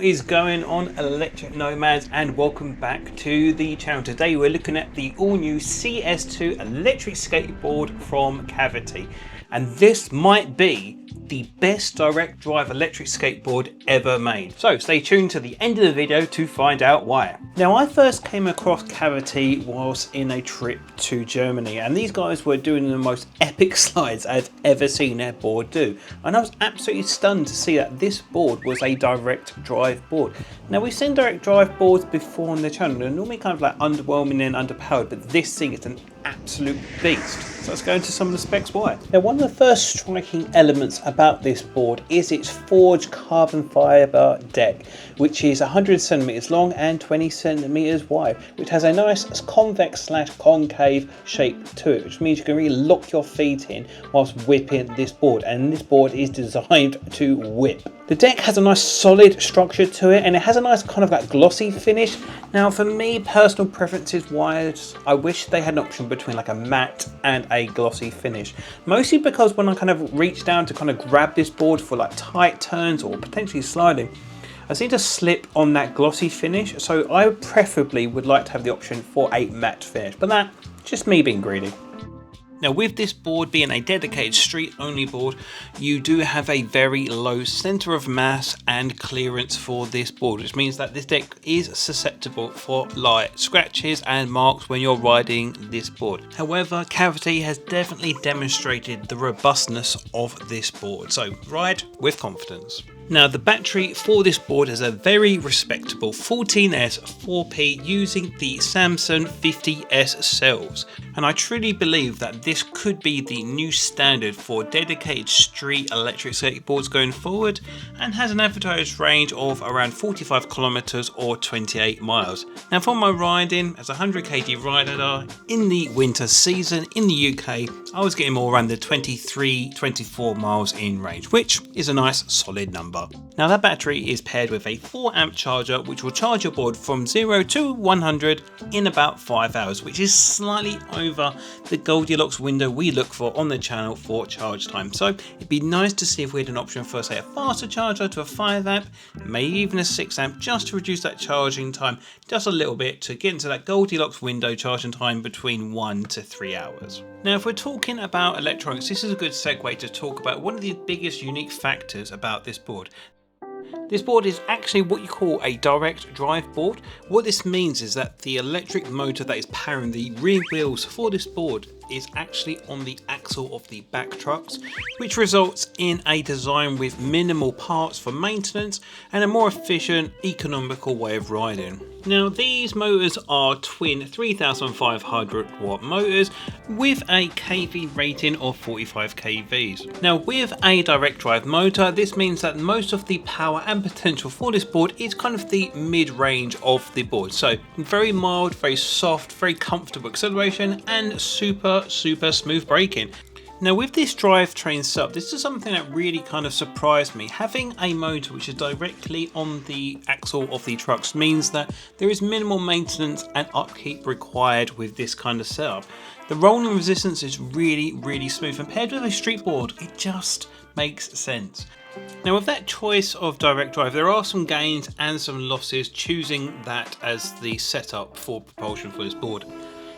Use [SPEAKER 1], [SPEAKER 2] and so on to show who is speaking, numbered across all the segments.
[SPEAKER 1] What is going on, electric nomads, and welcome back to the channel. Today we're looking at the all new CS2 electric skateboard from Cavity, and this might be the best direct drive electric skateboard ever made. So stay tuned to the end of the video to find out why. Now, I first came across Cavity whilst in a trip to Germany, and these guys were doing the most epic slides I've ever seen their board do, and I was absolutely stunned to see that this board was a direct drive board. Now, we've seen direct drive boards before on the channel, they're normally kind of like underwhelming and underpowered, but this thing is an absolute beast. So let's go into some of the specs why. Now, one of the first striking elements about this board is its forged carbon fibre deck, which is 100 centimeters long and 20 centimeters wide, which has a nice convex / concave shape to it, which means you can really lock your feet in whilst whipping this board, and this board is designed to whip. The deck has a nice solid structure to it, and it has a nice kind of like glossy finish. Now, for me, personal preferences wise, I wish they had an option between like a matte and a glossy finish. Mostly because when I kind of reach down to kind of grab this board for like tight turns or potentially sliding, I seem to slip on that glossy finish. So I preferably would like to have the option for a matte finish, but that's just me being greedy. Now, with this board being a dedicated street only board, you do have a very low center of mass and clearance for this board, which means that this deck is susceptible for light scratches and marks when you're riding this board. However, Cavity has definitely demonstrated the robustness of this board, so ride with confidence. Now, the battery for this board is a very respectable 14S 4P using the Samsung 50S cells, and I truly believe that this could be the new standard for dedicated street electric skateboards going forward, and has an advertised range of around 45 kilometers or 28 miles. Now, for my riding as a 100 kg rider in the winter season in the UK, I was getting more around the 23-24 miles in range, which is a nice solid number. Now, that battery is paired with a 4 amp charger, which will charge your board from 0 to 100 in about 5 hours, which is slightly over the Goldilocks window we look for on the channel for charge time. So it'd be nice to see if we had an option for, say, a faster charger to a 5 amp, maybe even a 6 amp, just to reduce that charging time just a little bit to get into that Goldilocks window charging time between 1 to 3 hours. Now, if we're talking about electronics, this is a good segue to talk about one of the biggest unique factors about this board. This board is actually what you call a direct drive board. What this means is that the electric motor that is powering the rear wheels for this board is actually on the axle of the back trucks, which results in a design with minimal parts for maintenance and a more efficient, economical way of riding. Now, these motors are twin 3500 watt motors with a kV rating of 45 kVs. Now, with a direct drive motor, this means that most of the power and potential for this board is kind of the mid-range of the board. So very mild, very soft, very comfortable acceleration and super smooth braking. Now, with this drivetrain sub, this is something that really kind of surprised me. Having a motor which is directly on the axle of the trucks means that there is minimal maintenance and upkeep required with this kind of setup. The rolling resistance is really smooth, and paired with a street board, it just makes sense. Now, with that choice of direct drive, there are some gains and some losses choosing that as the setup for propulsion for this board.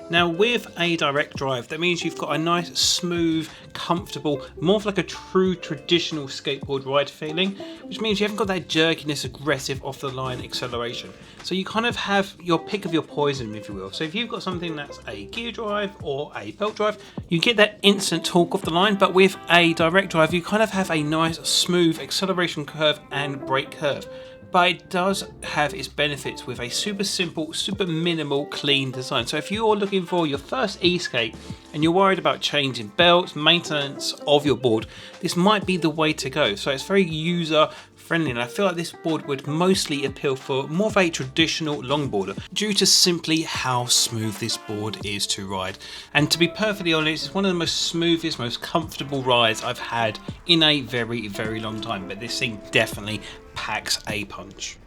[SPEAKER 1] Now, with a direct drive, that means you've got a nice, smooth, comfortable, more of like a true traditional skateboard ride feeling, which means you haven't got that jerkiness, aggressive off the line acceleration. So you kind of have your pick of your poison, if you will. So if you've got something that's a gear drive or a belt drive, you get that instant torque off the line, but with a direct drive, you kind of have a nice, smooth acceleration curve and brake curve. But it does have its benefits with a super simple, super minimal, clean design. So if you're looking for your first e-skate and you're worried about changing belts, maintenance of your board, this might be the way to go. So it's very user friendly, and I feel like this board would mostly appeal for more of a traditional longboarder due to simply how smooth this board is to ride. And to be perfectly honest, it's one of the most smoothest, most comfortable rides I've had in a very long time, but this thing definitely packs a punch.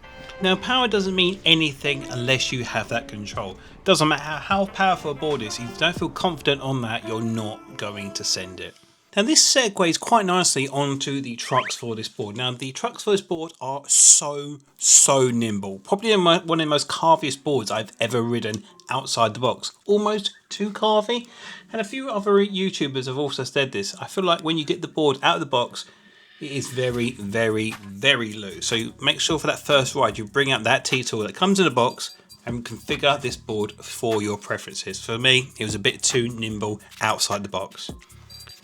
[SPEAKER 1] Now, power doesn't mean anything unless you have that control. Doesn't matter how powerful a board is, if you don't feel confident on that, you're not going to send it. Now this segues quite nicely onto the trucks for this board. Now the trucks for this board are so nimble. Probably one of the most carviest boards I've ever ridden outside the box. Almost too carvy. And a few other YouTubers have also said this. I feel like when you get the board out of the box, it is very loose. So make sure for that first ride you bring out that T-tool that comes in the box and configure this board for your preferences. For me, it was a bit too nimble outside the box.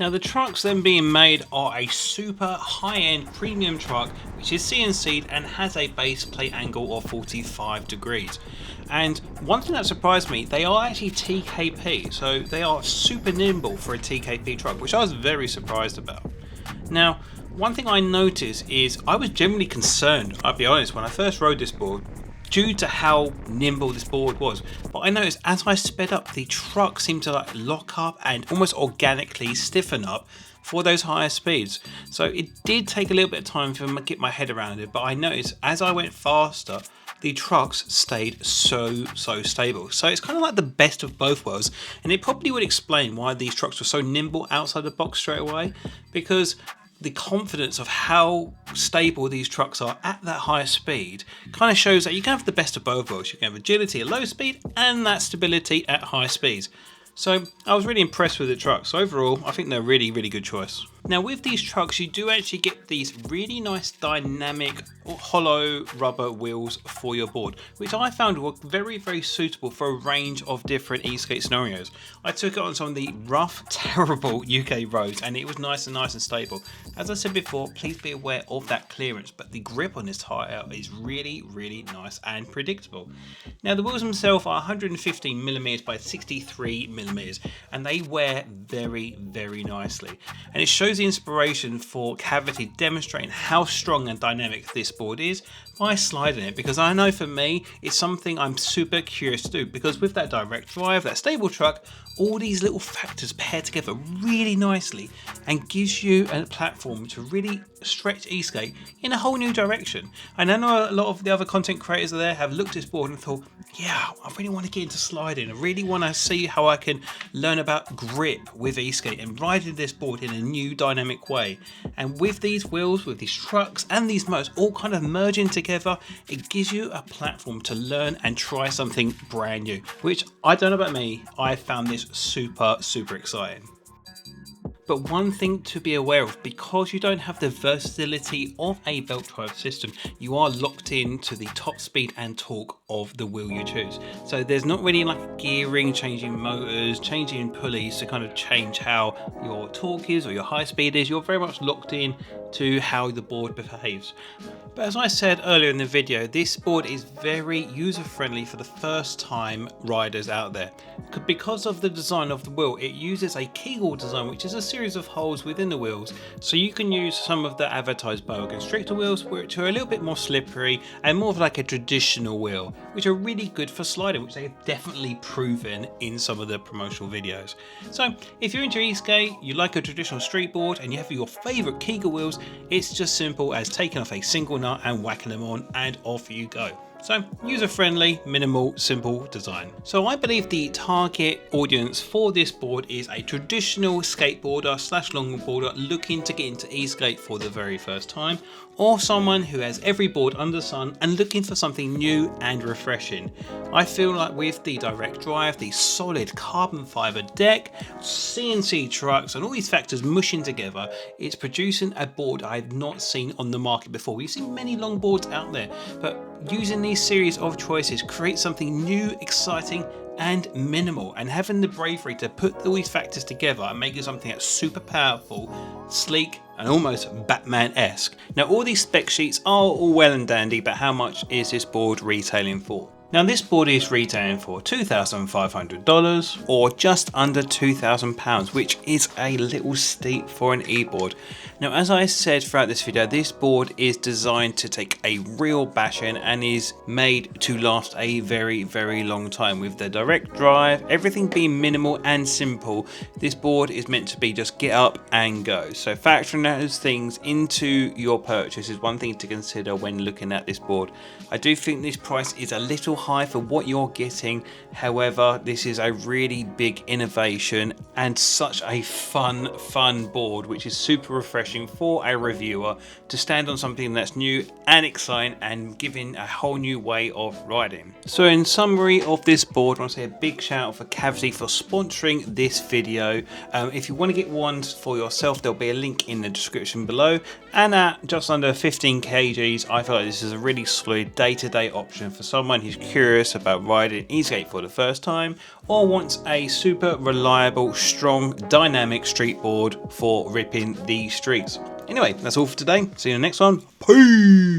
[SPEAKER 1] Now the trucks then being made are a super high-end premium truck which is CNC'd and has a base plate angle of 45 degrees. And one thing that surprised me, they are actually TKP, so they are super nimble for a TKP truck, which I was very surprised about. Now one thing I noticed is I was generally concerned, I'll be honest, when I first rode this board, due to how nimble this board was. But I noticed as I sped up, the truck seemed to like lock up and almost organically stiffen up for those higher speeds. So it did take a little bit of time to get my head around it, but I noticed as I went faster, the trucks stayed so stable. So it's kind of like the best of both worlds, and it probably would explain why these trucks were so nimble outside the box straight away, because the confidence of how stable these trucks are at that higher speed kind of shows that you can have the best of both worlds. You can have agility at low speed and that stability at high speeds. So I was really impressed with the trucks. So overall, I think they're a really good choice. Now with these trucks, you do actually get these really nice dynamic hollow rubber wheels for your board, which I found were very suitable for a range of different e-skate scenarios. I took it on some of the rough, terrible UK roads and it was nice and stable. As I said before, please be aware of that clearance, but the grip on this tyre is really nice and predictable. Now the wheels themselves are 115mm by 63mm and they wear very nicely. And it shows the inspiration for Cavity demonstrating how strong and dynamic this board is by sliding it, because I know for me it's something I'm super curious to do, because with that direct drive, that stable truck, all these little factors pair together really nicely and gives you a platform to really stretch e-skate in a whole new direction. And I know a lot of the other content creators there have looked at this board and thought, yeah, I really want to get into sliding. I really want to see how I can learn about grip with e-skate and riding this board in a new dynamic way. And with these wheels, with these trucks and these motors all kind of merging together, it gives you a platform to learn and try something brand new, which I don't know about me, I found this super exciting. But one thing to be aware of, because you don't have the versatility of a belt drive system, you are locked into the top speed and torque of the wheel you choose. So there's not really like gearing, changing motors, changing pulleys to kind of change how your torque is or your high speed is. You're very much locked in to how the board behaves. But as I said earlier in the video, this board is very user friendly for the first time riders out there. Because of the design of the wheel, it uses a keyhole design, which is a series of holes within the wheels, so you can use some of the advertised boa constrictor wheels, which are a little bit more slippery and more of like a traditional wheel, which are really good for sliding, which they've definitely proven in some of the promotional videos. So if you're into e-skate, you like a traditional street board and you have your favorite Kegel wheels, it's just simple as taking off a single nut and whacking them on and off you go. So user-friendly, minimal, simple design. So I believe the target audience for this board is a traditional skateboarder / longboarder looking to get into e-skate for the very first time, or someone who has every board under the sun and looking for something new and refreshing. I feel like with the direct drive, the solid carbon fiber deck, CNC trucks and all these factors mushing together, it's producing a board I've not seen on the market before. We've seen many longboards out there, but using these series of choices creates something new, exciting and minimal, and having the bravery to put all these factors together and make it something that's super powerful, sleek and almost Batman-esque. Now all these spec sheets are all well and dandy, but how much is this board retailing for? Now this board is retailing for $2,500 or just under £2,000, which is a little steep for an e-board. Now as I said throughout this video, this board is designed to take a real bashing and is made to last a very long time. With the direct drive, everything being minimal and simple, this board is meant to be just get up and go. So factoring those things into your purchase is one thing to consider when looking at this board. I do think this price is a little high for what you're getting. However, this is a really big innovation and such a fun board, which is super refreshing for a reviewer to stand on something that's new and exciting and giving a whole new way of riding. So in summary of this board, I want to say a big shout out for Cavity for sponsoring this video. If you want to get one for yourself, there'll be a link in the description below, and at just under 15 kgs, I feel like this is a really solid day-to-day option for someone who's curious about riding e-skate for the first time or wants a super reliable, strong, dynamic street board for ripping the streets. Anyway, that's all for today. See you in the next one. Peace!